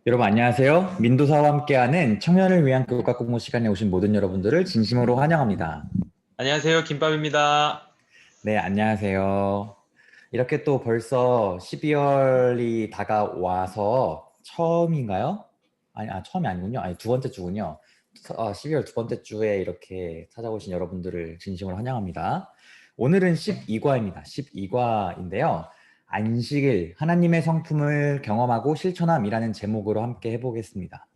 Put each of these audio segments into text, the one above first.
여러분 안녕하세요. 민도사와 함께하는 청년을 위한 교과 공부 시간에 오신 모든 여러분들을 진심으로 환영합니다. 안녕하세요. 김밥입니다. 네, 안녕하세요. 이렇게 또 벌써 12월이 다가와서 처음인가요? 처음이 아니군요. 아니, 두 번째 주군요. 12월 두 번째 주에 이렇게 찾아오신 여러분들을 진심으로 환영합니다. 오늘은 12과입니다. 12과인데요. 안식일, 하나님의 성품을 경험하고 실천함이라는 제목으로 함께 해보겠습니다.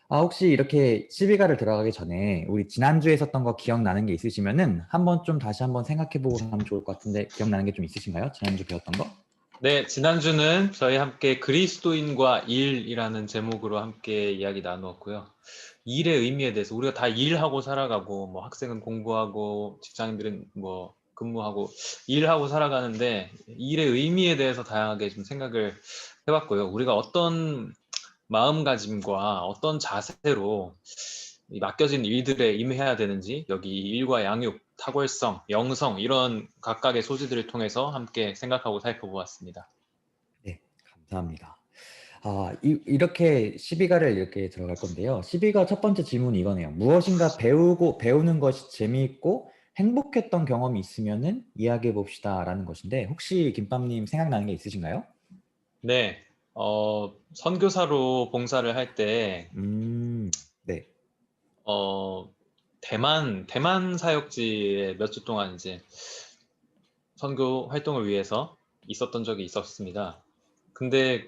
혹시 이렇게 12가를 들어가기 전에 우리 지난주에 있었던 거 기억나는 게 있으시면은 한번 좀 다시 한번 생각해보고 가면 좋을 것 같은데 기억나는 게 좀 있으신가요? 지난주 배웠던 거? 네, 지난주는 저희 함께 그리스도인과 일이라는 제목으로 함께 이야기 나누었고요. 일의 의미에 대해서 우리가 다 일하고 살아가고 뭐 학생은 공부하고 직장인들은 뭐 근무하고 일하고 살아가는데 일의 의미에 대해서 다양하게 좀 생각을 해봤고요. 우리가 어떤 마음가짐과 어떤 자세로 이 맡겨진 일들에 임해야 되는지 여기 일과 양육, 탁월성, 영성 이런 각각의 소지들을 통해서 함께 생각하고 살펴보았습니다. 네, 감사합니다. 이렇게 12가를 이렇게 들어갈 건데요. 12가 첫 번째 질문이 이거네요. 무엇인가 배우는 것이 재미있고 행복했던 경험이 있으면은 이야기해 봅시다라는 것인데 혹시 김밥님 생각나는 게 있으신가요? 네, 선교사로 봉사를 할 때, 네. 대만 사역지에 몇 주 동안 이제 선교 활동을 위해서 있었던 적이 있었습니다. 근데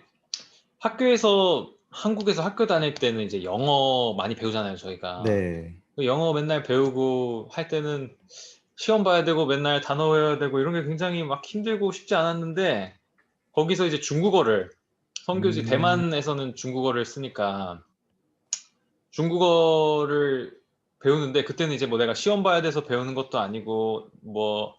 한국에서 학교 다닐 때는 이제 영어 많이 배우잖아요, 저희가. 네. 영어 맨날 배우고 할 때는 시험 봐야 되고 맨날 단어 외워야 되고 이런 게 굉장히 막 힘들고 쉽지 않았는데 거기서 이제 중국어를 선교지 음, 대만에서는 중국어를 쓰니까 중국어를 배우는데 그때는 이제 뭐 내가 시험 봐야 돼서 배우는 것도 아니고 뭐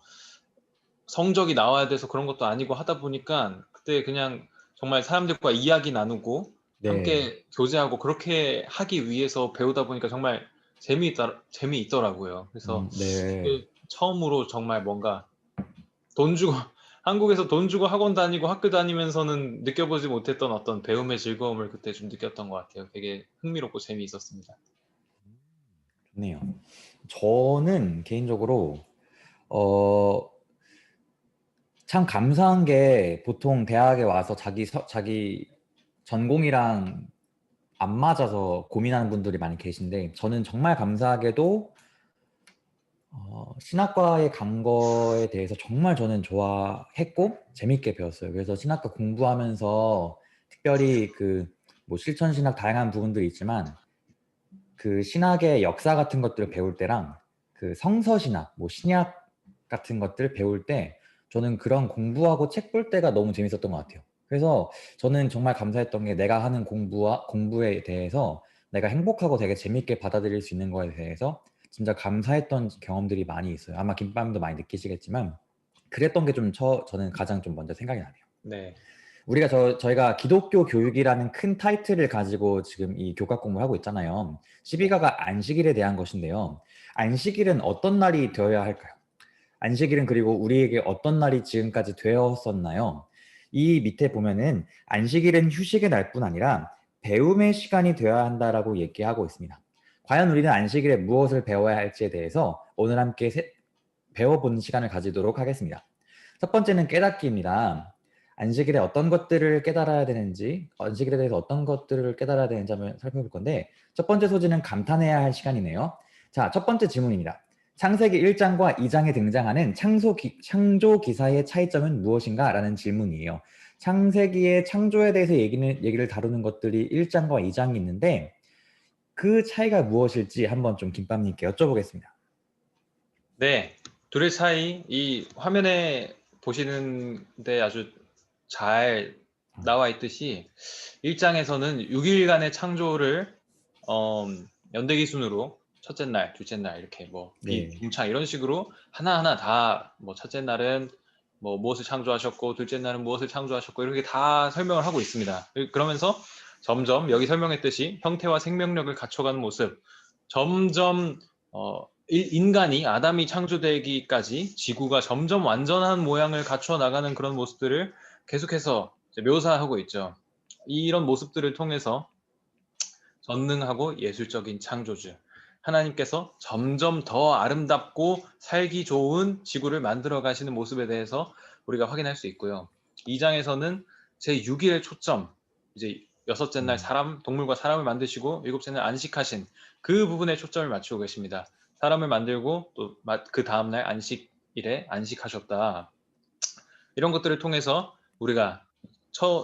성적이 나와야 돼서 그런 것도 아니고 하다 보니까 그때 그냥 정말 사람들과 이야기 나누고 네. 함께 교제하고 그렇게 하기 위해서 배우다 보니까 정말 재미있더라고요. 그래서 네. 그 처음으로 정말 뭔가 돈 주고 한국에서 돈 주고 학원 다니고 학교 다니면서는 느껴보지 못했던 어떤 배움의 즐거움을 그때 좀 느꼈던 것 같아요. 되게 흥미롭고 재미있었습니다. 좋네요. 저는 개인적으로 어, 참 감사한 게 보통 대학에 와서 자기 전공이랑 안 맞아서 고민하는 분들이 많이 계신데 저는 정말 감사하게도 신학과에 간 거에 대해서 정말 저는 좋아했고 재밌게 배웠어요. 그래서 신학과 공부하면서 특별히 그 뭐 실천 신학 다양한 부분들이 있지만 그 신학의 역사 같은 것들을 배울 때랑 그 성서 신학, 뭐 신약 같은 것들 배울 때 저는 그런 공부하고 책 볼 때가 너무 재밌었던 것 같아요. 그래서 저는 정말 감사했던 게 내가 하는 공부에 대해서 내가 행복하고 되게 재밌게 받아들일 수 있는 거에 대해서 진짜 감사했던 경험들이 많이 있어요. 아마 김밥도 많이 느끼시겠지만 그랬던 게 저는 가장 좀 먼저 생각이 나네요. 네. 저희가 기독교 교육이라는 큰 타이틀을 가지고 지금 이 교과 공부를 하고 있잖아요. 네. 12가가 안식일에 대한 것인데요. 안식일은 어떤 날이 되어야 할까요? 안식일은 그리고 우리에게 어떤 날이 지금까지 되었었나요? 이 밑에 보면은 안식일은 휴식의 날뿐 아니라 배움의 시간이 되어야 한다라고 얘기하고 있습니다. 과연 우리는 안식일에 무엇을 배워야 할지에 대해서 오늘 함께 배워보는 시간을 가지도록 하겠습니다. 첫 번째는 깨닫기입니다. 안식일에 어떤 것들을 깨달아야 되는지, 안식일에 대해서 어떤 것들을 깨달아야 되는지 한번 살펴볼 건데, 첫 번째 소지는 감탄해야 할 시간이네요. 자, 첫 번째 질문입니다. 창세기 1장과 2장에 등장하는 창조 기사의 차이점은 무엇인가? 라는 질문이에요. 창세기의 창조에 대해서 얘기를 다루는 것들이 1장과 2장이 있는데, 그 차이가 무엇일지 한번 좀 김밥님께 여쭤보겠습니다. 네. 둘의 차이, 이 화면에 보시는데 아주 잘 나와 있듯이 1장에서는 6일간의 창조를 어, 연대기순으로 첫째 날, 둘째 날 이렇게 뭐 네. 빙창 이런 식으로 하나하나 다 뭐 첫째 날은 뭐 무엇을 창조하셨고 둘째 날은 무엇을 창조하셨고 이렇게 다 설명을 하고 있습니다. 그러면서 점점 여기 설명했듯이 형태와 생명력을 갖춰가는 모습 점점 인간이 아담이 창조되기까지 지구가 점점 완전한 모양을 갖춰 나가는 그런 모습들을 계속해서 이제 묘사하고 있죠. 이런 모습들을 통해서 전능하고 예술적인 창조주 하나님께서 점점 더 아름답고 살기 좋은 지구를 만들어 가시는 모습에 대해서 우리가 확인할 수 있고요. 2장에서는 제6일의 초점, 이제 여섯째 날 음, 사람, 동물과 사람을 만드시고 일곱째 날 안식하신 그 부분에 초점을 맞추고 계십니다. 사람을 만들고 또 그 다음 날 안식일에 안식하셨다. 이런 것들을 통해서 우리가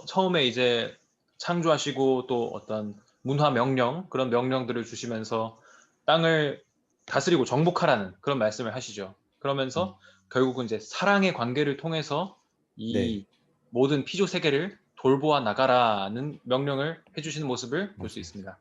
처음에 이제 창조하시고 또 어떤 문화 명령, 그런 명령들을 주시면서 땅을 다스리고 정복하라는 그런 말씀을 하시죠. 음, 그러면서 결국은 이제 사랑의 관계를 통해서 네, 이 모든 피조 세계를 돌보아 나가라는 명령을 해주시는 모습을 볼 수 맞아요. 있습니다.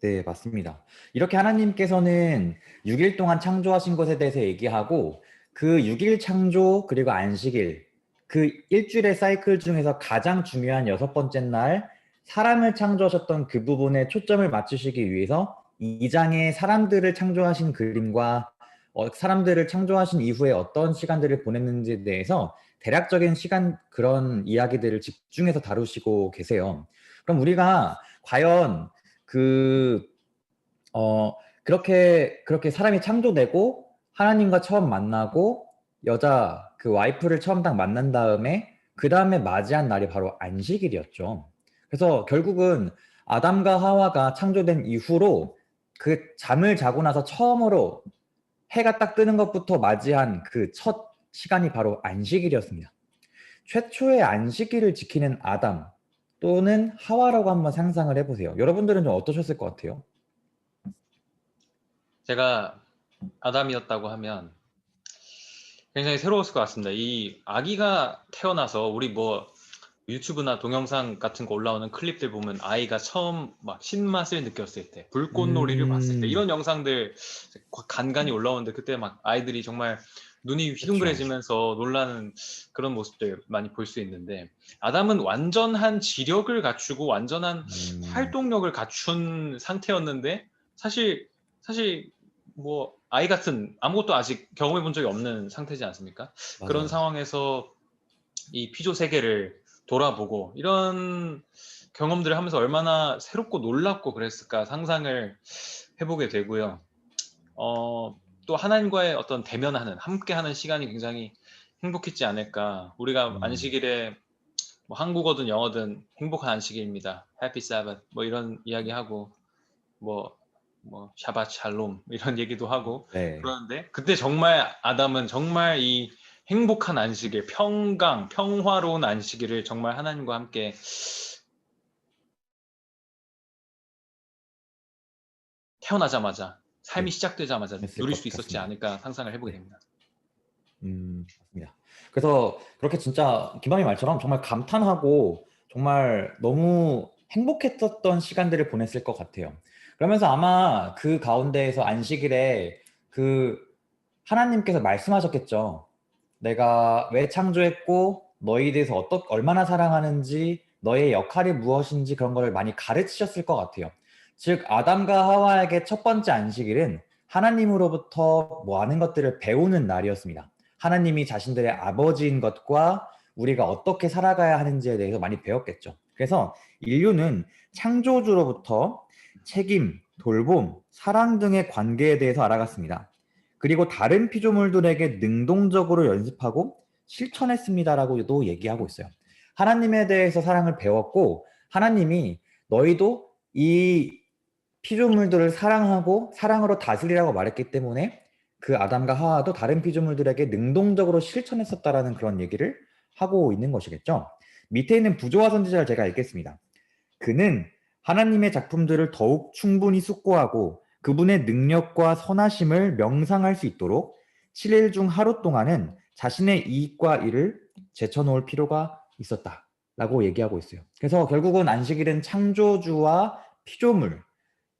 네, 맞습니다. 이렇게 하나님께서는 6일 동안 창조하신 것에 대해서 얘기하고 그 6일 창조 그리고 안식일 그 일주일의 사이클 중에서 가장 중요한 여섯 번째 날 사람을 창조하셨던 그 부분에 초점을 맞추시기 위해서 2장의 사람들을 창조하신 그림과 사람들을 창조하신 이후에 어떤 시간들을 보냈는지에 대해서 대략적인 시간 그런 이야기들을 집중해서 다루시고 계세요. 그럼 우리가 과연 그, 어, 그렇게 사람이 창조되고 하나님과 처음 만나고 여자 그 와이프를 처음 딱 만난 다음에 그 다음에 맞이한 날이 바로 안식일이었죠. 그래서 결국은 아담과 하와가 창조된 이후로 그 잠을 자고 나서 처음으로 해가 딱 뜨는 것부터 맞이한 그 첫 시간이 바로 안식일이었습니다. 최초의 안식일을 지키는 아담 또는 하와라고 한번 상상을 해보세요. 여러분들은 좀 어떠셨을 것 같아요? 제가 아담이었다고 하면 굉장히 새로웠을 것 같습니다. 이 아기가 태어나서 우리 뭐 유튜브나 동영상 같은 거 올라오는 클립들 보면 아이가 처음 막 신맛을 느꼈을 때, 불꽃놀이를 봤을 때 음, 이런 영상들 간간히 올라오는데 그때 막 아이들이 정말 눈이 그쵸. 휘둥그레지면서 놀라는 그런 모습들 많이 볼 수 있는데 아담은 완전한 지력을 갖추고 완전한 음, 활동력을 갖춘 상태였는데 사실 뭐 아이 같은 아무것도 아직 경험해 본 적이 없는 상태지 않습니까? 그런 맞아요. 상황에서 이 피조 세계를 돌아보고 이런 경험들을 하면서 얼마나 새롭고 놀랍고 그랬을까 상상을 해보게 되고요. 또 하나님과의 어떤 대면하는 함께하는 시간이 굉장히 행복했지 않을까. 우리가 음, 안식일에 뭐 한국어든 영어든 행복한 안식일입니다. 해피 사bat 뭐 이런 이야기하고 뭐 샤ባት 샬롬 이런 얘기도 하고 네. 그러는데 그때 정말 아담은 정말 이 행복한 안식일, 평강, 평화로운 안식일을 정말 하나님과 함께 태어나자마자 삶이 네. 시작되자마자 했을 누릴 수 것 있었지 같습니다. 않을까 상상을 해보게 네. 됩니다. 맞습니다. 그래서 그렇게 진짜 김밤이 말처럼 정말 감탄하고 정말 너무 행복했었던 시간들을 보냈을 것 같아요. 그러면서 아마 그 가운데에서 안식일에 그 하나님께서 말씀하셨겠죠. 내가 왜 창조했고 너희에 대해서 얼마나 사랑하는지 너의 역할이 무엇인지 그런 거를 많이 가르치셨을 것 같아요. 즉 아담과 하와에게 첫 번째 안식일은 하나님으로부터 많은 것들을 배우는 날이었습니다. 하나님이 자신들의 아버지인 것과 우리가 어떻게 살아가야 하는지에 대해서 많이 배웠겠죠. 그래서 인류는 창조주로부터 책임, 돌봄, 사랑 등의 관계에 대해서 알아갔습니다. 그리고 다른 피조물들에게 능동적으로 연습하고 실천했습니다라고도 얘기하고 있어요. 하나님에 대해서 사랑을 배웠고 하나님이 너희도 이 피조물들을 사랑하고 사랑으로 다스리라고 말했기 때문에 그 아담과 하와도 다른 피조물들에게 능동적으로 실천했었다라는 그런 얘기를 하고 있는 것이겠죠. 밑에 있는 부조화 선지자를 제가 읽겠습니다. 그는 하나님의 작품들을 더욱 충분히 숙고하고 그분의 능력과 선하심을 명상할 수 있도록 7일 중 하루 동안은 자신의 이익과 일을 제쳐놓을 필요가 있었다라고 얘기하고 있어요. 그래서 결국은 안식일은 창조주와 피조물,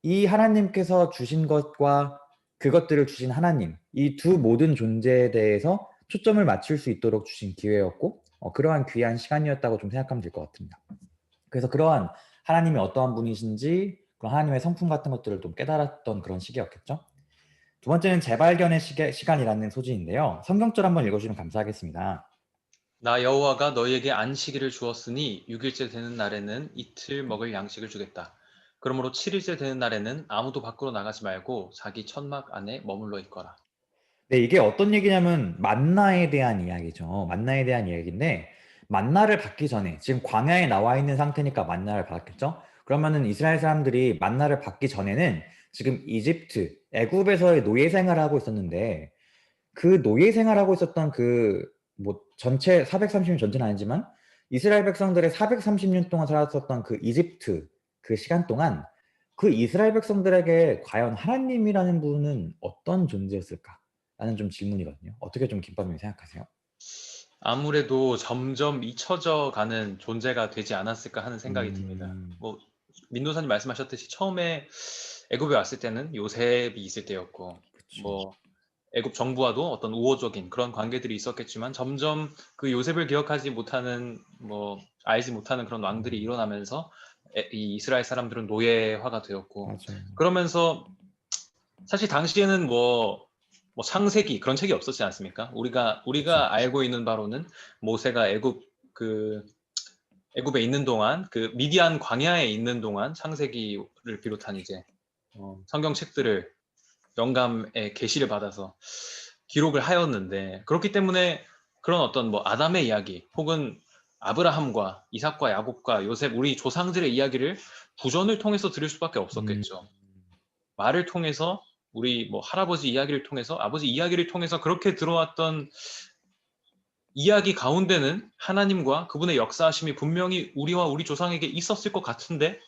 이 하나님께서 주신 것과 그것들을 주신 하나님, 이 두 모든 존재에 대해서 초점을 맞출 수 있도록 주신 기회였고, 그러한 귀한 시간이었다고 좀 생각하면 될 것 같습니다. 그래서 그러한 하나님이 어떠한 분이신지 그런 하나님의 성품 같은 것들을 좀 깨달았던 그런 시기였겠죠. 두 번째는 재발견의 시간이라는 소지인데요. 성경절 한번 읽어주시면 감사하겠습니다. 나 여호와가 너희에게 안식일을 주었으니 6일째 되는 날에는 이틀 먹을 양식을 주겠다. 그러므로 7일째 되는 날에는 아무도 밖으로 나가지 말고 자기 천막 안에 머물러 있거라. 네, 이게 어떤 얘기냐면 만나에 대한 이야기죠. 만나에 대한 이야기인데 만나를 받기 전에 지금 광야에 나와 있는 상태니까 만나를 받았겠죠? 그러면은 이스라엘 사람들이 만나를 받기 전에는 지금 이집트, 애굽에서의 노예 생활을 하고 있었는데 그 노예 생활하고 있었던 그 뭐 전체 430년 전체는 아니지만 이스라엘 백성들의 430년 동안 살았었던 그 이집트 그 시간 동안 그 이스라엘 백성들에게 과연 하나님이라는 분은 어떤 존재였을까? 라는 좀 질문이거든요. 어떻게 좀 김밥님이 생각하세요? 아무래도 점점 잊혀져 가는 존재가 되지 않았을까 하는 생각이 듭니다. 음, 뭐 민노사님 말씀하셨듯이 처음에 애굽에 왔을 때는 요셉이 있을 때였고, 그쵸. 뭐 애굽 정부와도 어떤 우호적인 그런 관계들이 있었겠지만 점점 그 요셉을 기억하지 못하는, 뭐 알지 못하는 그런 왕들이 음, 일어나면서 이 이스라엘 사람들은 노예화가 되었고, 맞아요. 그러면서 사실 당시에는 뭐 창세기 그런 책이 없었지 않습니까? 그쵸. 우리가 알고 있는 바로는 모세가 그 애굽에 있는 동안, 그 미디안 광야에 있는 동안 창세기를 비롯한 이제 성경책들을 영감의 계시를 받아서 기록을 하였는데, 그렇기 때문에 그런 어떤 뭐 아담의 이야기 혹은 아브라함과 이삭과 야곱과 요셉, 우리 조상들의 이야기를 구전을 통해서 들을 수밖에 음, 없었겠죠. 말을 통해서, 우리 뭐 할아버지 이야기를 통해서, 아버지 이야기를 통해서 그렇게 들어왔던 이야기 가운데는 하나님과 그분의 역사하심이 분명히 우리와 우리 조상에게 있었을 것 같은데,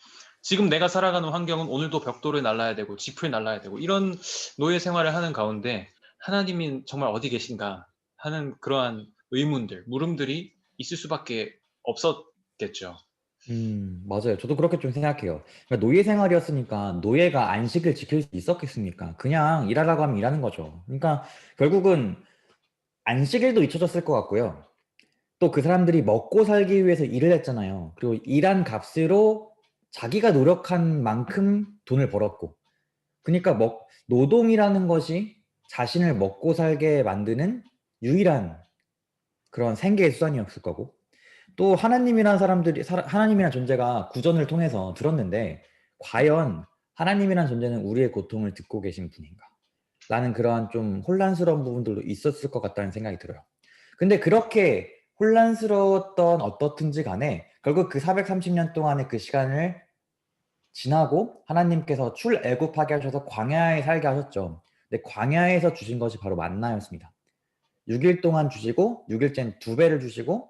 지금 내가 살아가는 환경은 오늘도 벽돌을 날라야 되고 짚을 날라야 되고 이런 노예 생활을 하는 가운데 하나님이 정말 어디 계신가 하는 그러한 의문들, 물음들이 있을 수밖에 없었겠죠. 맞아요. 저도 그렇게 좀 생각해요. 그러니까 노예 생활이었으니까 노예가 안식을 지킬 수 있었겠습니까? 그냥 일하라고 하면 일하는 거죠. 그러니까 결국은 안식일도 잊혀졌을 것 같고요. 또 그 사람들이 먹고 살기 위해서 일을 했잖아요. 그리고 일한 값으로 자기가 노력한 만큼 돈을 벌었고. 그러니까 노동이라는 것이 자신을 먹고 살게 만드는 유일한 그런 생계의 수단이었을 거고. 또 하나님이란 존재가 구전을 통해서 들었는데, 과연 하나님이란 존재는 우리의 고통을 듣고 계신 분인가? 라는 그러한 좀 혼란스러운 부분들도 있었을 것 같다는 생각이 들어요. 근데 그렇게 혼란스러웠던 어떻든지 간에 결국 그 430년 동안의 그 시간을 지나고 하나님께서 출애굽하게 하셔서 광야에 살게 하셨죠. 근데 광야에서 주신 것이 바로 만나였습니다. 6일 동안 주시고 6일째는 두 배를 주시고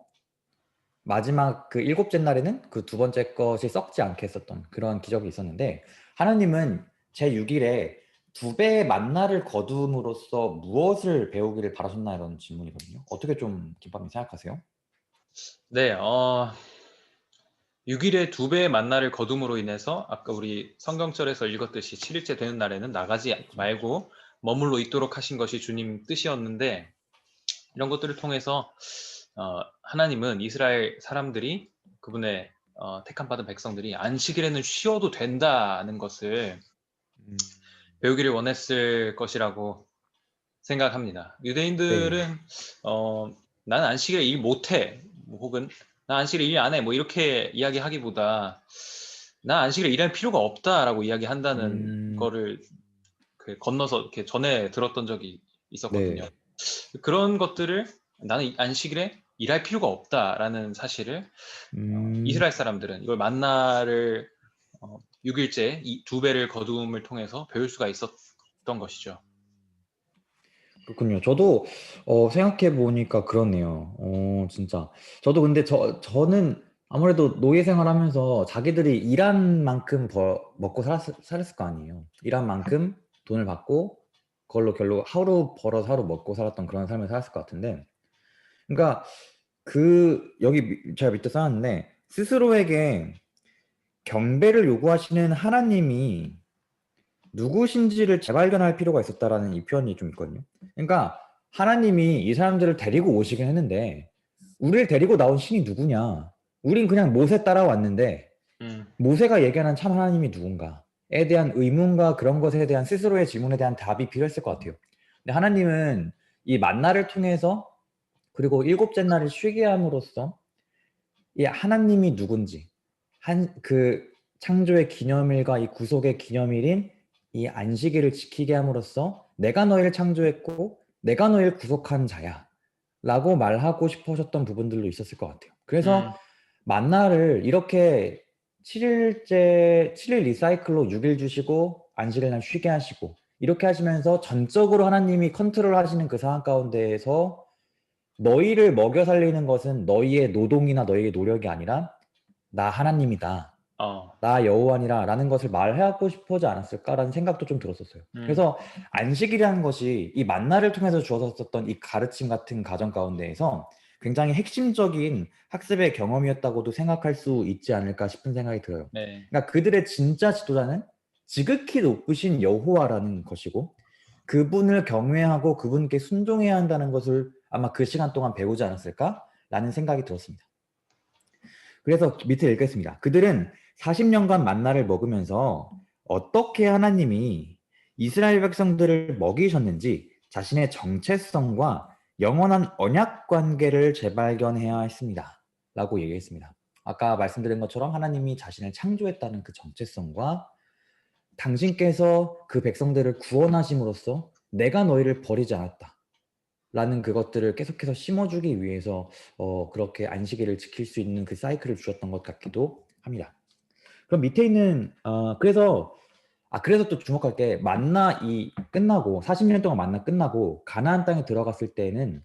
마지막 그 일곱째 날에는 그 두 번째 것이 썩지 않게 했었던 그런 기적이 있었는데, 하나님은 제 6일에 두 배의 만나를 거둠으로써 무엇을 배우기를 바라셨나 이런 질문이거든요. 어떻게 좀 김밥님 생각하세요? 네, 6일에 두 배의 만나를 거둠으로 인해서 아까 우리 성경절에서 읽었듯이 7일째 되는 날에는 나가지 그렇죠. 말고 머물러 있도록 하신 것이 주님 뜻이었는데, 이런 것들을 통해서 하나님은 이스라엘 사람들이, 그분의 택함 받은 백성들이 안식일에는 쉬어도 된다는 것을 음, 배우기를 원했을 것이라고 생각합니다. 네. 유대인들은 나는 안식일에 일 못해, 뭐 혹은 나 안식일에 일 안 해, 뭐 이렇게 이야기하기보다 나 안식일에 일할 필요가 없다라고 이야기한다는 음, 거를 건너서 이렇게 전에 들었던 적이 있었거든요. 네. 그런 것들을, 나는 안식일에 일할 필요가 없다라는 사실을 음, 이스라엘 사람들은 이걸 만나를 6일째 이 두 배를 거둠을 통해서 배울 수가 있었던 것이죠. 그렇군요. 저도 생각해 보니까 그렇네요. 진짜. 저도 근데 저는 아무래도 노예 생활하면서 자기들이 일한 만큼 먹고 살았을 거 아니에요. 일한 만큼 돈을 받고 그걸로 결국 하루 벌어서 하루 먹고 살았던 그런 삶을 살았을 것 같은데, 그러니까 제가 밑에 써놨는데 스스로에게 경배를 요구하시는 하나님이 누구신지를 재발견할 필요가 있었다라는 이 표현이 좀 있거든요. 그러니까 하나님이 이 사람들을 데리고 오시긴 했는데 우리를 데리고 나온 신이 누구냐? 우린 그냥 모세 따라왔는데 음, 모세가 얘기하는 참 하나님이 누군가에 대한 의문과 그런 것에 대한 스스로의 질문에 대한 답이 필요했을 것 같아요. 근데 하나님은 이 만나를 통해서 그리고 일곱째 날을 쉬게 함으로써 이 하나님이 누군지 그 창조의 기념일과 이 구속의 기념일인 이 안식일을 지키게 함으로써 내가 너희를 창조했고 내가 너희를 구속한 자야 라고 말하고 싶으셨던 부분들도 있었을 것 같아요. 그래서 음, 만나를 이렇게 7일째 7일 리사이클로 6일 주시고 안식일 날 쉬게 하시고 이렇게 하시면서 전적으로 하나님이 컨트롤 하시는 그 상황 가운데에서 너희를 먹여 살리는 것은 너희의 노동이나 너희의 노력이 아니라 나 하나님이다. 어, 나 여호와니라 라는 것을 말하고 싶어하지 않았을까라는 생각도 좀 들었었어요. 음, 그래서 안식이라는 것이 이 만나를 통해서 주어졌던 이 가르침 같은 가정 가운데에서 굉장히 핵심적인 학습의 경험이었다고도 생각할 수 있지 않을까 싶은 생각이 들어요. 네, 그러니까 그들의 진짜 지도자는 지극히 높으신 여호와라는 것이고 그분을 경외하고 그분께 순종해야 한다는 것을 아마 그 시간 동안 배우지 않았을까라는 생각이 들었습니다. 그래서 밑에 읽겠습니다. 그들은 40년간 만나를 먹으면서 어떻게 하나님이 이스라엘 백성들을 먹이셨는지 자신의 정체성과 영원한 언약 관계를 재발견해야 했습니다. 라고 얘기했습니다. 아까 말씀드린 것처럼 하나님이 자신을 창조했다는 그 정체성과 당신께서 그 백성들을 구원하심으로써 내가 너희를 버리지 않았다. 라는 그것들을 계속해서 심어주기 위해서 그렇게 안식일을 지킬 수 있는 그 사이클을 주셨던 것 같기도 합니다. 그럼 밑에 있는 그래서 또 주목할 게 만나 이 끝나고 40년 동안 만나 끝나고 가나안 땅에 들어갔을 때는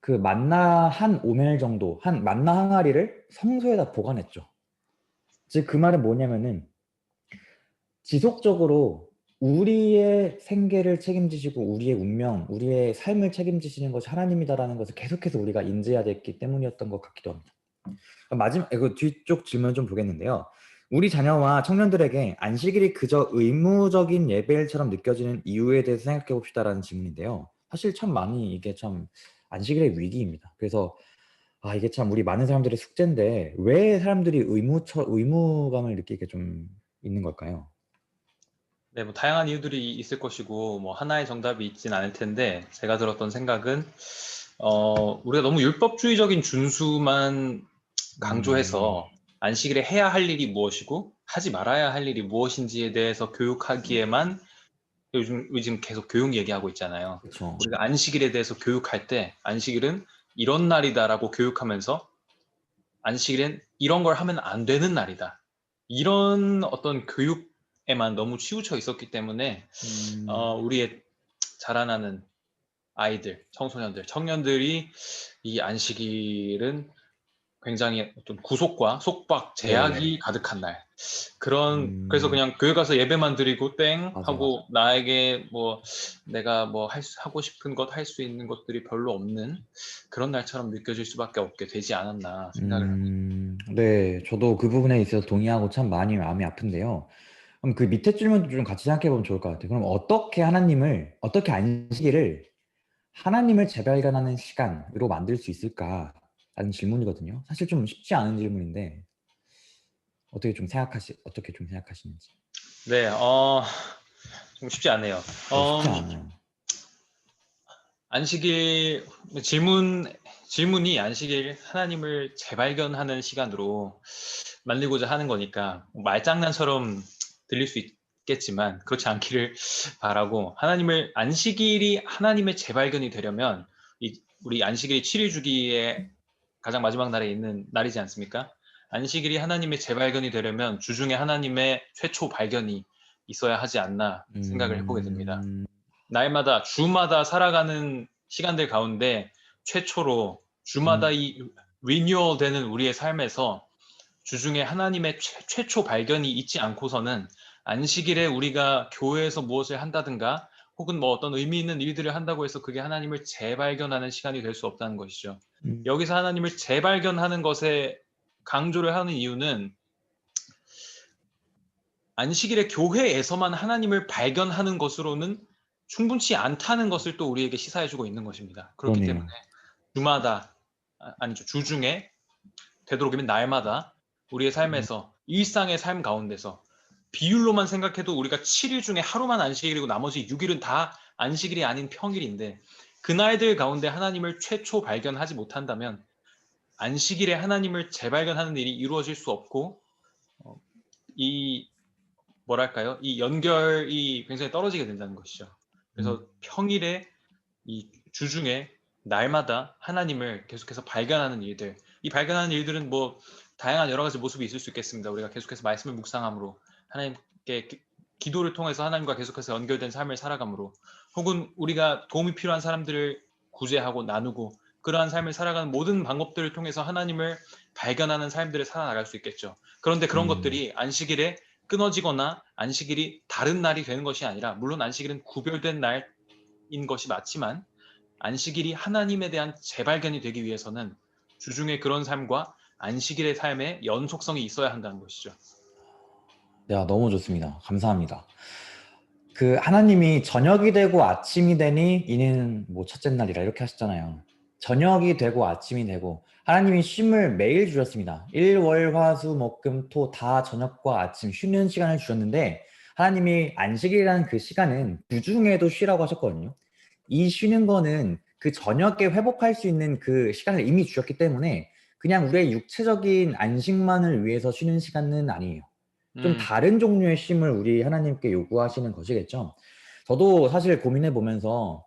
그 만나 한 오멜 정도 한 만나 항아리를 성소에다 보관했죠. 즉 그 말은 뭐냐면은 지속적으로 우리의 생계를 책임지시고 우리의 운명, 우리의 삶을 책임지시는 것이 하나님이다라는 것을 계속해서 우리가 인지해야 됐기 때문이었던 것 같기도 합니다. 마지막 이거 뒤쪽 질문 좀 보겠는데요. 우리 자녀와 청년들에게 안식일이 그저 의무적인 예배일처럼 느껴지는 이유에 대해서 생각해 봅시다라는 질문인데요. 사실 참 많이 이게 참 안식일의 위기입니다. 그래서 이게 참 우리 많은 사람들의 숙제인데 왜 사람들이 의무감을 느끼게 좀 있는 걸까요? 네, 뭐 다양한 이유들이 있을 것이고 뭐 하나의 정답이 있진 않을 텐데 제가 들었던 생각은 우리가 너무 율법주의적인 준수만 음, 강조해서 안식일에 해야 할 일이 무엇이고 하지 말아야 할 일이 무엇인지에 대해서 교육하기에만 요즘 계속 교육 얘기하고 있잖아요. 그렇죠. 우리가 안식일에 대해서 교육할 때 안식일은 이런 날이다라고 교육하면서 안식일엔 이런 걸 하면 안 되는 날이다. 이런 어떤 교육에만 너무 치우쳐 있었기 때문에 우리의 자라나는 아이들, 청소년들, 청년들이 이 안식일은 굉장히 어떤 구속과 속박, 네. 제약이 가득한 날. 그래서 음, 그냥 교회 가서 예배만 드리고 땡 맞아요. 하고 나에게 뭐 내가 뭐 하고 싶은 것 할 수 있는 것들이 별로 없는 그런 날처럼 느껴질 수밖에 없게 되지 않았나 생각을 합니다. 네. 저도 그 부분에 있어서 동의하고 참 많이 마음이 아픈데요. 그럼 그 밑에 질문도 좀 같이 생각해 보면 좋을 것 같아요. 그럼 어떻게 안식일을 하나님을 재발견하는 시간으로 만들 수 있을까라는 질문이거든요. 사실 좀 쉽지 않은 질문인데 어떻게 좀 생각하시는지. 네, 좀 쉽지 않네요. 네, 어, 쉽지 않아요. 안식일 질문이 안식일 하나님을 재발견하는 시간으로 만들고자 하는 거니까 말장난처럼 들릴 수 있겠지만 그렇지 않기를 바라고 안식일이 하나님의 재발견이 되려면 우리 안식일이 7일 주기의 가장 마지막 날에 있는 날이지 않습니까? 안식일이 하나님의 재발견이 되려면 주중에 하나님의 최초 발견이 있어야 하지 않나 생각을 해보게 됩니다. 음, 날마다 주마다 살아가는 시간들 가운데 최초로 주마다 음, 이 리뉴얼 되는 우리의 삶에서 주중에 하나님의 최초 발견이 있지 않고서는 안식일에 우리가 교회에서 무엇을 한다든가 혹은 뭐 어떤 의미 있는 일들을 한다고 해서 그게 하나님을 재발견하는 시간이 될 수 없다는 것이죠. 음, 여기서 하나님을 재발견하는 것에 강조를 하는 이유는 안식일에 교회에서만 하나님을 발견하는 것으로는 충분치 않다는 것을 또 우리에게 시사해주고 있는 것입니다. 그렇기 때문에 그러네요. 주마다 아니죠 주중에 되도록이면 날마다 우리의 음, 삶에서 일상의 삶 가운데서 비율로만 생각해도 우리가 7일 중에 하루만 안식일이고 나머지 6일은 다 안식일이 아닌 평일인데 그날들 가운데 하나님을 최초 발견하지 못한다면 안식일에 하나님을 재발견하는 일이 이루어질 수 없고 이 뭐랄까요? 이 연결이 굉장히 떨어지게 된다는 것이죠. 그래서 평일에 이 주중에 날마다 하나님을 계속해서 발견하는 일들, 이 발견하는 일들은 뭐 다양한 여러 가지 모습이 있을 수 있겠습니다. 우리가 계속해서 말씀을 묵상함으로 하나님께 기도를 통해서 하나님과 계속해서 연결된 삶을 살아감으로 혹은 우리가 도움이 필요한 사람들을 구제하고 나누고 그러한 삶을 살아가는 모든 방법들을 통해서 하나님을 발견하는 삶들을 살아나갈 수 있겠죠. 그런데 그런 것들이 안식일에 끊어지거나 안식일이 다른 날이 되는 것이 아니라 물론 안식일은 구별된 날인 것이 맞지만 안식일이 하나님에 대한 재발견이 되기 위해서는 주중에 그런 삶과 안식일의 삶의 연속성이 있어야 한다는 것이죠. 네, 너무 좋습니다. 감사합니다. 그 하나님이 저녁이 되고 아침이 되니 이는 뭐 첫째 날이라 이렇게 하셨잖아요. 저녁이 되고 아침이 되고 하나님이 쉼을 매일 주셨습니다. 일, 월, 화, 수, 목, 금, 토 다 저녁과 아침 쉬는 시간을 주셨는데 하나님이 안식일이라는 그 시간은 주중에도 쉬라고 하셨거든요. 이 쉬는 거는 그 저녁에 회복할 수 있는 그 시간을 이미 주셨기 때문에 그냥 우리의 육체적인 안식만을 위해서 쉬는 시간은 아니에요. 좀 다른 종류의 쉼을 우리 하나님께 요구하시는 것이겠죠. 저도 사실 고민해 보면서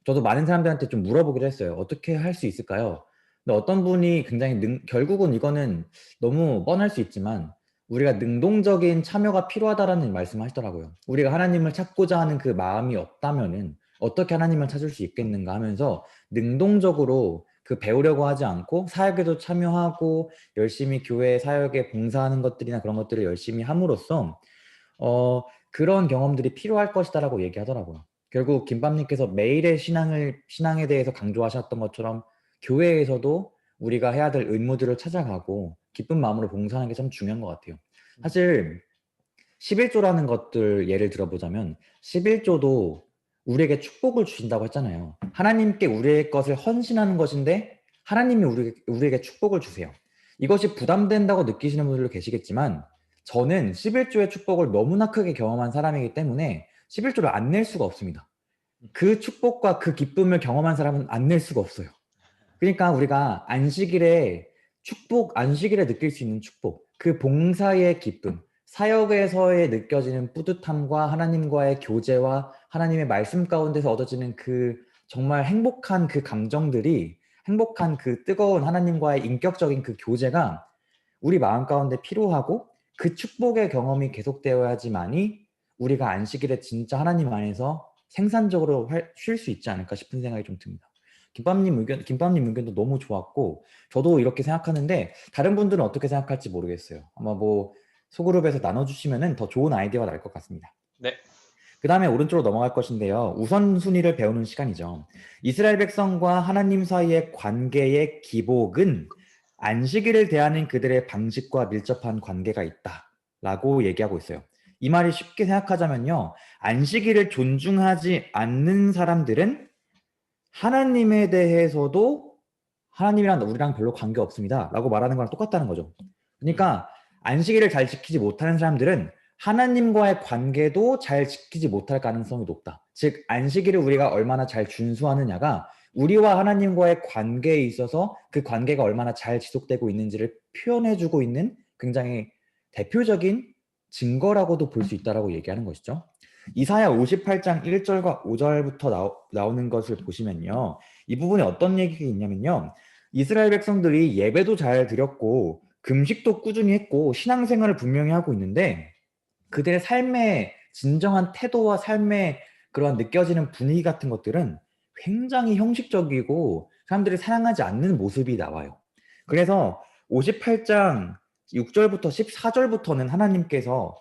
저도 많은 사람들한테 좀 물어보기도 했어요. 어떻게 할 수 있을까요? 근데 어떤 분이 굉장히 결국은 이거는 너무 뻔할 수 있지만 우리가 능동적인 참여가 필요하다라는 말씀을 하시더라고요. 우리가 하나님을 찾고자 하는 그 마음이 없다면은 어떻게 하나님을 찾을 수 있겠는가 하면서 능동적으로 그 배우려고 하지 않고 사역에도 참여하고 열심히 교회 사역에 봉사하는 것들이나 그런 것들을 열심히 함으로써 그런 경험들이 필요할 것이다라고 얘기하더라고요. 결국 김밥님께서 매일의 신앙에 대해서 강조하셨던 것처럼 교회에서도 우리가 해야 될 의무들을 찾아가고 기쁜 마음으로 봉사하는 게 참 중요한 것 같아요. 사실 11조라는 것들 예를 들어보자면 11조도 우리에게 축복을 주신다고 했잖아요. 하나님께 우리의 것을 헌신하는 것인데 하나님이 우리에게 축복을 주세요. 이것이 부담된다고 느끼시는 분들도 계시겠지만 저는 11조의 축복을 너무나 크게 경험한 사람이기 때문에 11조를 안 낼 수가 없습니다. 그 축복과 그 기쁨을 경험한 사람은 안 낼 수가 없어요. 그러니까 우리가 안식일에 안식일에 느낄 수 있는 축복, 그 봉사의 기쁨, 사역에서의 느껴지는 뿌듯함과 하나님과의 교제와 하나님의 말씀 가운데서 얻어지는 그 정말 행복한 그 감정들이 행복한 그 뜨거운 하나님과의 인격적인 그 교제가 우리 마음 가운데 필요하고 그 축복의 경험이 계속되어야지만이 우리가 안식일에 진짜 하나님 안에서 생산적으로 쉴 수 있지 않을까 싶은 생각이 좀 듭니다. 김밥님 의견도 너무 좋았고 저도 이렇게 생각하는데 다른 분들은 어떻게 생각할지 모르겠어요. 아마 뭐 소그룹에서 나눠주시면 더 좋은 아이디어가 날 것 같습니다. 네. 그 다음에 오른쪽으로 넘어갈 것인데요. 우선순위를 배우는 시간이죠. 이스라엘 백성과 하나님 사이의 관계의 기복은 안식일을 대하는 그들의 방식과 밀접한 관계가 있다라고 얘기하고 있어요. 이 말이 쉽게 생각하자면요. 안식일을 존중하지 않는 사람들은 하나님에 대해서도 하나님이랑 우리랑 별로 관계 없습니다 라고 말하는 거랑 똑같다는 거죠. 그러니까 안식일을 잘 지키지 못하는 사람들은 하나님과의 관계도 잘 지키지 못할 가능성이 높다. 즉 안식일을 우리가 얼마나 잘 준수하느냐가 우리와 하나님과의 관계에 있어서 그 관계가 얼마나 잘 지속되고 있는지를 표현해주고 있는 굉장히 대표적인 증거라고도 볼 수 있다라고 얘기하는 것이죠. 이사야 58장 1절과 5절부터 나오는 것을 보시면요. 이 부분에 어떤 얘기가 있냐면요. 이스라엘 백성들이 예배도 잘 드렸고 금식도 꾸준히 했고 신앙생활을 분명히 하고 있는데 그들의 삶의 진정한 태도와 삶의 그러한 느껴지는 분위기 같은 것들은 굉장히 형식적이고 사람들이 사랑하지 않는 모습이 나와요. 그래서 58장 6절부터 14절부터는 하나님께서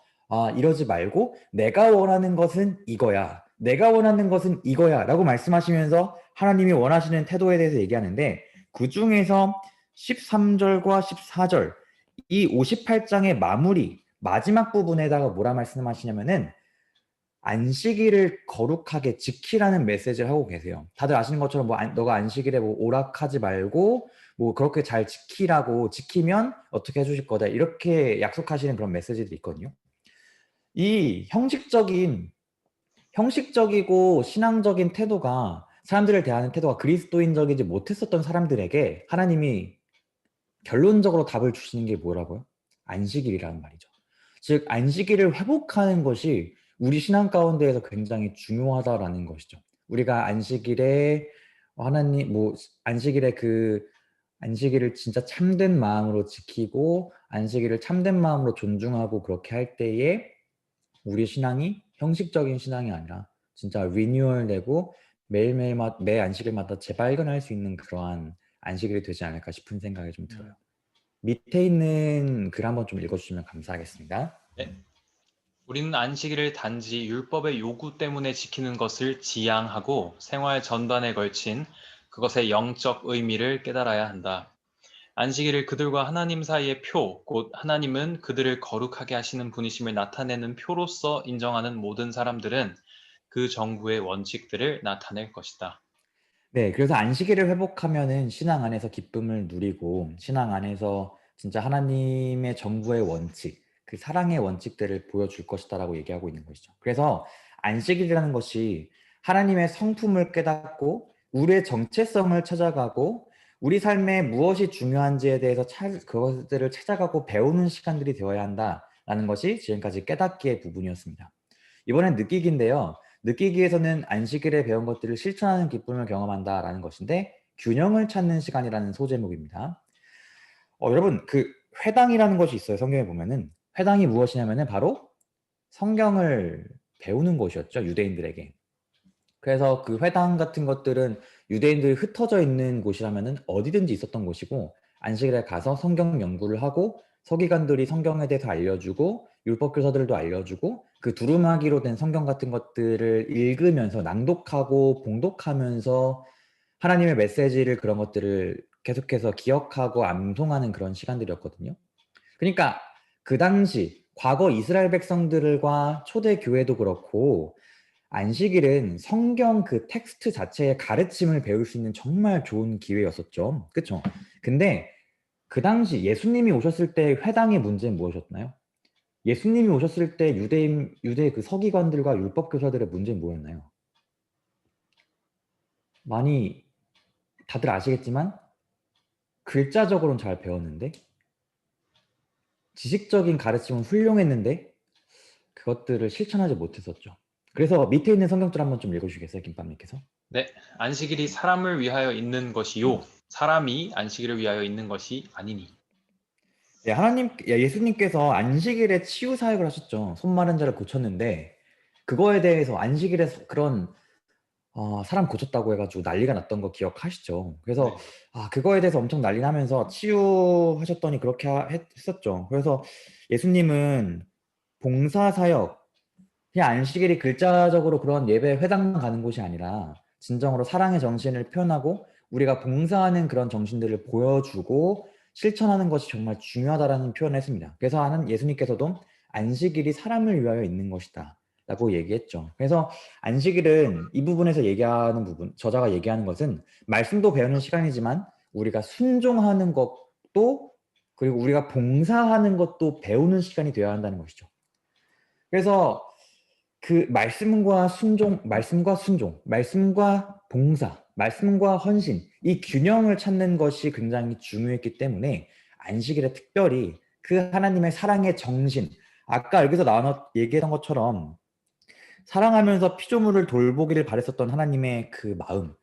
이러지 말고 내가 원하는 것은 이거야. 내가 원하는 것은 이거야 라고 말씀하시면서 하나님이 원하시는 태도에 대해서 얘기하는데 그 중에서 13절과 14절 이 58장의 마무리 마지막 부분에다가 뭐라 말씀하시냐면은 안식일을 거룩하게 지키라는 메시지를 하고 계세요. 다들 아시는 것처럼 뭐 너가 안식일에 뭐 오락하지 말고 뭐 그렇게 잘 지키면 어떻게 해주실 거다 이렇게 약속하시는 그런 메시지들이 있거든요. 이 형식적이고 신앙적인 태도가 사람들을 대하는 태도가 그리스도인적이지 못했었던 사람들에게 하나님이 결론적으로 답을 주시는 게 뭐라고요? 안식일이라는 말이죠. 즉 안식일을 회복하는 것이 우리 신앙 가운데에서 굉장히 중요하다라는 것이죠. 우리가 안식일에 하나님 뭐 안식일에 그 안식일을 진짜 참된 마음으로 지키고 안식일을 참된 마음으로 존중하고 그렇게 할 때에 우리 신앙이 형식적인 신앙이 아니라 진짜 리뉴얼되고 매 안식일마다 재발견할 수 있는 그러한 안식일이 되지 않을까 싶은 생각이 좀 들어요. 밑에 있는 글 한번 좀 읽어주시면 감사하겠습니다. 네. 우리는 안식일을 단지 율법의 요구 때문에 지키는 것을 지향하고 생활 전반에 걸친 그것의 영적 의미를 깨달아야 한다. 안식일을 그들과 하나님 사이의 표, 곧 하나님은 그들을 거룩하게 하시는 분이심을 나타내는 표로서 인정하는 모든 사람들은 그 정부의 원칙들을 나타낼 것이다. 네, 그래서 안식일을 회복하면은 신앙 안에서 기쁨을 누리고 신앙 안에서 진짜 하나님의 정부의 원칙, 그 사랑의 원칙들을 보여줄 것이다라고 얘기하고 있는 것이죠. 그래서 안식일이라는 것이 하나님의 성품을 깨닫고 우리의 정체성을 찾아가고 우리 삶에 무엇이 중요한지에 대해서 그것들을 찾아가고 배우는 시간들이 되어야 한다라는 것이 지금까지 깨닫기의 부분이었습니다. 이번엔 느끼기인데요. 느끼기에서는 안식일에 배운 것들을 실천하는 기쁨을 경험한다라는 것인데 균형을 찾는 시간이라는 소제목입니다. 여러분 그 회당이라는 것이 있어요. 성경에 보면은 회당이 무엇이냐면은 바로 성경을 배우는 곳이었죠. 유대인들에게. 그래서 그 회당 같은 것들은 유대인들이 흩어져 있는 곳이라면은 어디든지 있었던 곳이고 안식일에 가서 성경 연구를 하고 서기관들이 성경에 대해서 알려주고 율법 교사들도 알려주고 그 두루마기로 된 성경 같은 것들을 읽으면서 낭독하고 봉독하면서 하나님의 메시지를 그런 것들을 계속해서 기억하고 암송하는 그런 시간들이었거든요. 그러니까 그 당시 과거 이스라엘 백성들과 초대 교회도 그렇고 안식일은 성경 그 텍스트 자체의 가르침을 배울 수 있는 정말 좋은 기회였었죠. 그쵸? 근데 그 당시 예수님이 오셨을 때 회당의 문제는 무엇이었나요? 예수님이 오셨을 때 유대 그 서기관들과 율법 교사들의 문제는 뭐였나요? 많이 다들 아시겠지만 글자적으로는 잘 배웠는데 지식적인 가르침은 훌륭했는데 그것들을 실천하지 못했었죠. 그래서 밑에 있는 성경줄 한번 좀 읽어주시겠어요, 김밥님께서? 네, 안식일이 사람을 위하여 있는 것이요. 사람이 안식일을 위하여 있는 것이 아니니. 네, 예수님께서 안식일에 치유 사역을 하셨죠. 손 마른 자를 고쳤는데 그거에 대해서 안식일에 그런 사람 고쳤다고 해가지고 난리가 났던 거 기억하시죠? 그래서 네. 그거에 대해서 엄청 난리 나면서 치유하셨더니 그렇게 했었죠. 그래서 예수님은 봉사 사역, 그냥 안식일이 글자적으로 그런 예배 회당만 가는 곳이 아니라 진정으로 사랑의 정신을 표현하고 우리가 봉사하는 그런 정신들을 보여주고 실천하는 것이 정말 중요하다라는 표현을 했습니다. 그래서 예수님께서도 안식일이 사람을 위하여 있는 것이다 라고 얘기했죠. 그래서 안식일은 이 부분에서 얘기하는 부분, 저자가 얘기하는 것은 말씀도 배우는 시간이지만 우리가 순종하는 것도 그리고 우리가 봉사하는 것도 배우는 시간이 되어야 한다는 것이죠. 그래서 그 말씀과 순종, 말씀과 봉사, 말씀과 헌신, 이 균형을 찾는 것이 굉장히 중요했기 때문에 안식일에 특별히 그 하나님의 사랑의 정신, 아까 여기서 얘기했던 것처럼 사랑하면서 피조물을 돌보기를 바랬었던 하나님의 그 마음,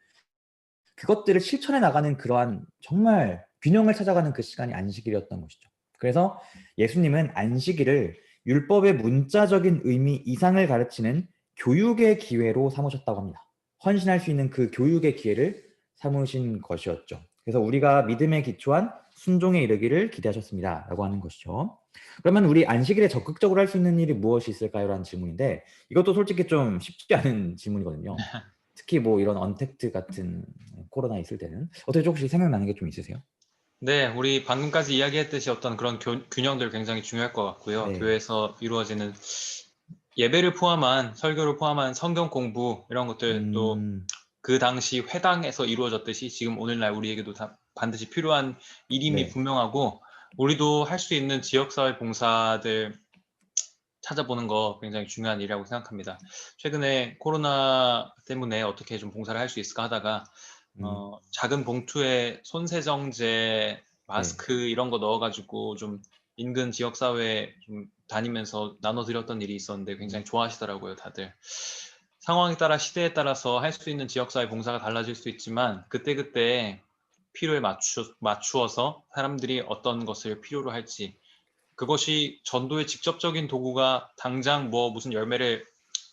그것들을 실천해 나가는 그러한 정말 균형을 찾아가는 그 시간이 안식일이었던 것이죠. 그래서 예수님은 안식일을 율법의 문자적인 의미 이상을 가르치는 교육의 기회로 삼으셨다고 합니다. 헌신할 수 있는 그 교육의 기회를 삼으신 것이었죠. 그래서 우리가 믿음에 기초한 순종에 이르기를 기대하셨습니다. 라고 하는 것이죠. 그러면 우리 안식일에 적극적으로 할 수 있는 일이 무엇이 있을까요? 라는 질문인데 이것도 솔직히 좀 쉽지 않은 질문이거든요. 특히 뭐 이런 언택트 같은 코로나 있을 때는 어떻게 혹시 생각나는 게 좀 있으세요? 네, 우리 방금까지 이야기했듯이 어떤 그런 균형들 굉장히 중요할 것 같고요. 네. 교회에서 이루어지는 예배를 포함한 설교를 포함한 성경 공부 이런 것들 또 음, 그 당시 회당에서 이루어졌듯이 지금 오늘날 우리에게도 다 반드시 필요한 일임이 네. 분명하고 우리도 할 수 있는 지역사회 봉사들 찾아보는 거 굉장히 중요한 일이라고 생각합니다. 최근에 코로나 때문에 어떻게 좀 봉사를 할 수 있을까 하다가 음, 작은 봉투에 손세정제, 네. 마스크 이런 거 넣어가지고 좀 인근 지역사회에 좀 다니면서 나눠드렸던 일이 있었는데 굉장히 좋아하시더라고요, 다들. 상황에 따라 시대에 따라서 할 수 있는 지역사회 봉사가 달라질 수 있지만 그때그때 필요에 맞추어서 사람들이 어떤 것을 필요로 할지 그것이 전도의 직접적인 도구가 당장 뭐 무슨 열매를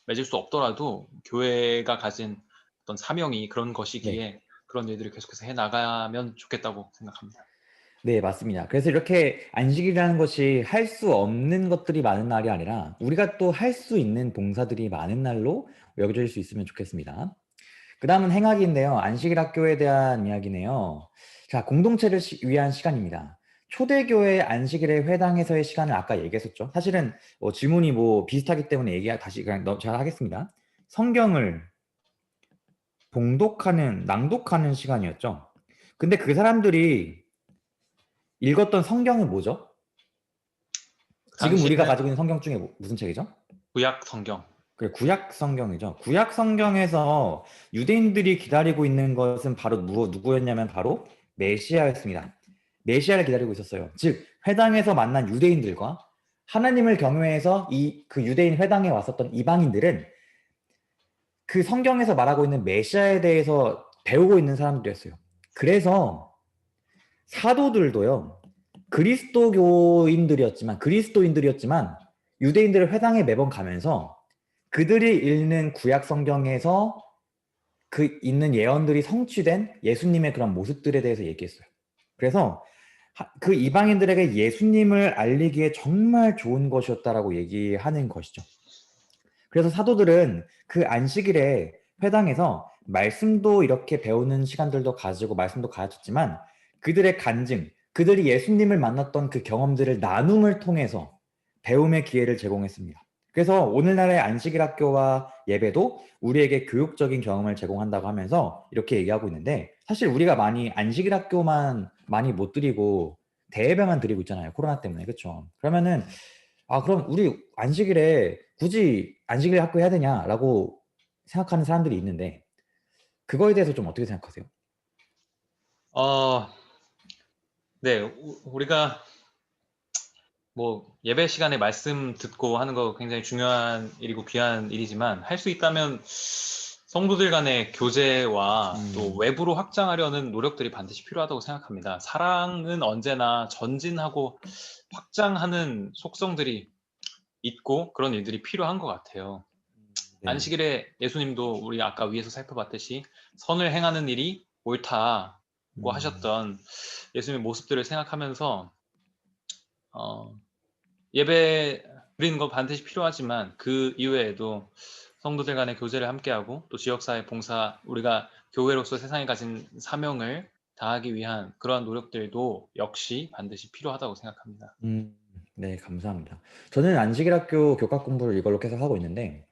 맺을 수 없더라도 교회가 가진 어떤 사명이 그런 네. 것이기에 그런 일들을 계속해서 해 나가면 좋겠다고 생각합니다. 네, 맞습니다. 그래서 이렇게 안식이라는 것이 할 수 없는 것들이 많은 날이 아니라 우리가 또 할 수 있는 봉사들이 많은 날로 여겨질 수 있으면 좋겠습니다. 그 다음은 행학인데요. 안식일 학교에 대한 이야기네요. 자, 공동체를 위한 시간입니다. 초대교회 안식일의 회당에서의 시간을 아까 얘기했었죠. 사실은 질문이 뭐 비슷하기 때문에 다시 그냥 제가 하겠습니다. 성경을 봉독하는, 낭독하는 시간이었죠. 근데 그 사람들이 읽었던 성경은 뭐죠? 그 지금 우리가 당시에는 가지고 있는 성경 중에 무슨 책이죠? 구약 성경, 그 구약 성경이죠. 구약 성경에서 유대인들이 기다리고 있는 것은 바로 누구였냐면 바로 메시아였습니다. 메시아를 기다리고 있었어요. 즉 회당에서 만난 유대인들과 하나님을 경외해서 그 유대인 회당에 왔었던 이방인들은 그 성경에서 말하고 있는 메시아에 대해서 배우고 있는 사람들이었어요. 그래서 사도들도요. 그리스도인들이었지만 유대인들의 회당에 매번 가면서 그들이 읽는 구약 성경에서 그 있는 예언들이 성취된 예수님의 그런 모습들에 대해서 얘기했어요. 그래서 그 이방인들에게 예수님을 알리기에 정말 좋은 것이었다라고 얘기하는 것이죠. 그래서 사도들은 그 안식일에 회당에서 말씀도 이렇게 배우는 시간들도 가지고 말씀도 가르쳤지만 그들의 간증, 그들이 예수님을 만났던 그 경험들을 나눔을 통해서 배움의 기회를 제공했습니다. 그래서 오늘날의 안식일 학교와 예배도 우리에게 교육적인 경험을 제공한다고 하면서 이렇게 얘기하고 있는데 사실 우리가 많이 안식일 학교만 많이 못 드리고 대예배만 드리고 있잖아요. 코로나 때문에. 그렇죠? 그러면은 그럼 우리 안식일에 굳이 안식일 학교 해야 되냐라고 생각하는 사람들이 있는데 그거에 대해서 좀 어떻게 생각하세요? 어, 네, 우리가 뭐 예배 시간에 말씀 듣고 하는 거 굉장히 중요한 일이고 귀한 일이지만 할 수 있다면 성도들 간의 교제와 또 외부로 확장하려는 노력들이 반드시 필요하다고 생각합니다. 사랑은 언제나 전진하고 확장하는 속성들이 있고 그런 일들이 필요한 것 같아요. 네. 안식일에 예수님도 우리 아까 위에서 살펴봤듯이 선을 행하는 일이 옳다고 음, 하셨던 예수님의 모습들을 생각하면서 예배 드리는 거 반드시 필요하지만 그 이외에도 성도들 간의 교제를 함께하고 또 지역사회 봉사, 우리가 교회로서 세상에 가진 사명을 다하기 위한 그러한 노력들도 역시 반드시 필요하다고 생각합니다. 음, 네, 감사합니다. 저는 안식일 학교 교과 공부를 이걸로 계속 하고 있는데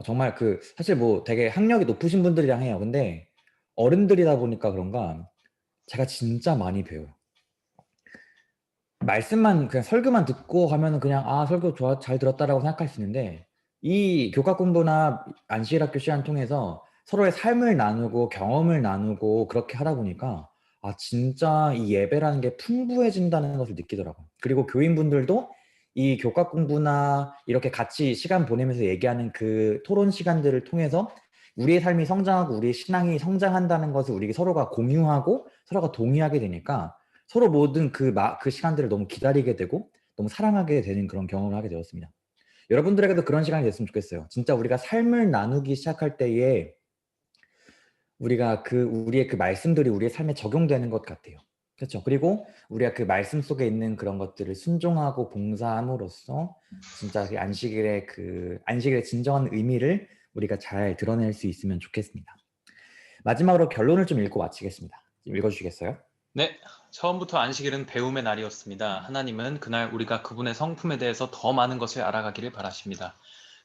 정말 사실 뭐 되게 학력이 높으신 분들이랑 해요. 근데 어른들이다 보니까 그런가 제가 진짜 많이 배워요. 말씀만 그냥 설교만 듣고 가면은 그냥 설교 좋아 잘 들었다라고 생각할 수 있는데 이 교과 공부나 안식일 학교 시간 통해서 서로의 삶을 나누고 경험을 나누고 그렇게 하다 보니까 진짜 이 예배라는 게 풍부해진다는 것을 느끼더라고요. 그리고 교인분들도 이 교과 공부나 이렇게 같이 시간 보내면서 얘기하는 그 토론 시간들을 통해서 우리의 삶이 성장하고 우리의 신앙이 성장한다는 것을 우리 서로가 공유하고 서로가 동의하게 되니까 서로 모든 그 시간들을 너무 기다리게 되고 너무 사랑하게 되는 그런 경험을 하게 되었습니다. 여러분들에게도 그런 시간이 됐으면 좋겠어요. 진짜 우리가 삶을 나누기 시작할 때에 우리의 그 말씀들이 우리의 삶에 적용되는 것 같아요. 그렇죠. 그리고 우리가 그 말씀 속에 있는 그런 것들을 순종하고 봉사함으로써 진짜 안식일의 진정한 의미를 우리가 잘 드러낼 수 있으면 좋겠습니다. 마지막으로 결론을 좀 읽고 마치겠습니다. 좀 읽어주시겠어요? 네, 처음부터 안식일은 배움의 날이었습니다. 하나님은 그날 우리가 그분의 성품에 대해서 더 많은 것을 알아가기를 바라십니다.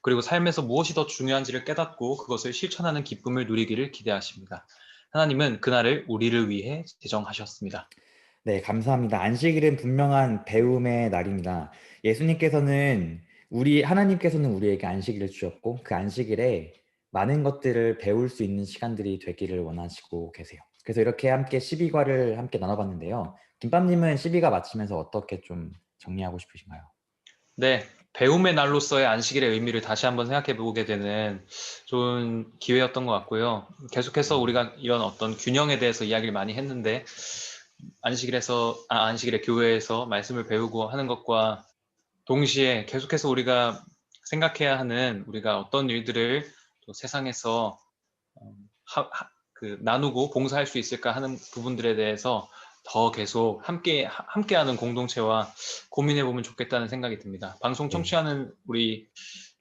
그리고 삶에서 무엇이 더 중요한지를 깨닫고 그것을 실천하는 기쁨을 누리기를 기대하십니다. 하나님은 그날을 우리를 위해 제정하셨습니다. 네, 감사합니다. 안식일은 분명한 배움의 날입니다. 예수님께서는 우리 하나님께서는 우리에게 안식일을 주셨고 그 안식일에 많은 것들을 배울 수 있는 시간들이 되기를 원하시고 계세요. 그래서 이렇게 함께 12과를 함께 나눠봤는데요. 김밥님은 12과 마치면서 어떻게 좀 정리하고 싶으신가요? 네, 배움의 날로서의 안식일의 의미를 다시 한번 생각해 보게 되는 좋은 기회였던 것 같고요. 계속해서 우리가 이런 어떤 균형에 대해서 이야기를 많이 했는데, 안식일의 교회에서 말씀을 배우고 하는 것과 동시에 계속해서 우리가 생각해야 하는 우리가 어떤 일들을 또 세상에서 어, 나누고 봉사할 수 있을까 하는 부분들에 대해서 더 계속 함께하는 공동체와 고민해 보면 좋겠다는 생각이 듭니다. 방송 네. 청취하는 우리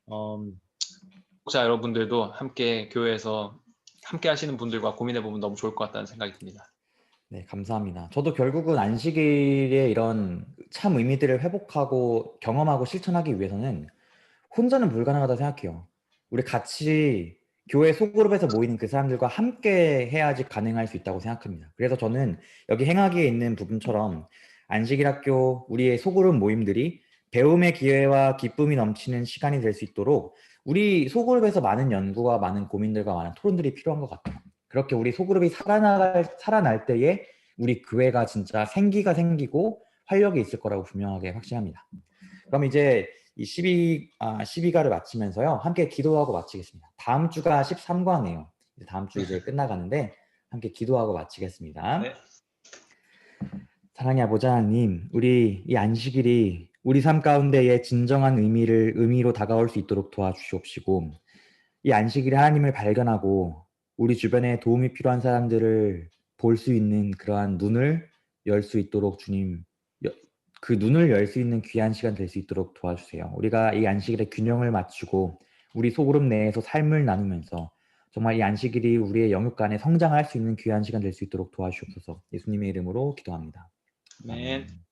구독자 여러분들도 함께 교회에서 함께 하시는 분들과 고민해 보면 너무 좋을 것 같다는 생각이 듭니다. 네, 감사합니다. 저도 결국은 안식일의 이런 참 의미들을 회복하고 경험하고 실천하기 위해서는 혼자는 불가능하다 생각해요. 우리 같이 교회 소그룹에서 모이는 그 사람들과 함께 해야지 가능할 수 있다고 생각합니다. 그래서 저는 여기 행하기에 있는 부분처럼 안식일 학교 우리의 소그룹 모임들이 배움의 기회와 기쁨이 넘치는 시간이 될 수 있도록 우리 소그룹에서 많은 연구와 많은 고민들과 많은 토론들이 필요한 것 같아요. 그렇게 우리 소그룹이 살아날 때에 우리 교회가 진짜 생기가 생기고 활력이 있을 거라고 분명하게 확신합니다. 그럼 이제 이 12가를 마치면서요. 함께 기도하고 마치겠습니다. 다음 주가 13과네요. 다음 주 이제 끝나가는데 함께 기도하고 마치겠습니다. 네. 사랑의 아버지 하나님, 우리 이 안식일이 우리 삶 가운데의 진정한 의미로 다가올 수 있도록 도와주시옵시고, 이 안식일에 하나님을 발견하고 우리 주변에 도움이 필요한 사람들을 볼 수 있는 그러한 눈을 열 수 있도록 주님, 그 눈을 열 수 있는 귀한 시간 될 수 있도록 도와주세요. 우리가 이 안식일의 균형을 맞추고 우리 소그룹 내에서 삶을 나누면서 정말 이 안식일이 우리의 영육 간에 성장할 수 있는 귀한 시간 될 수 있도록 도와주옵소서. 예수님의 이름으로 기도합니다. 네. 아멘.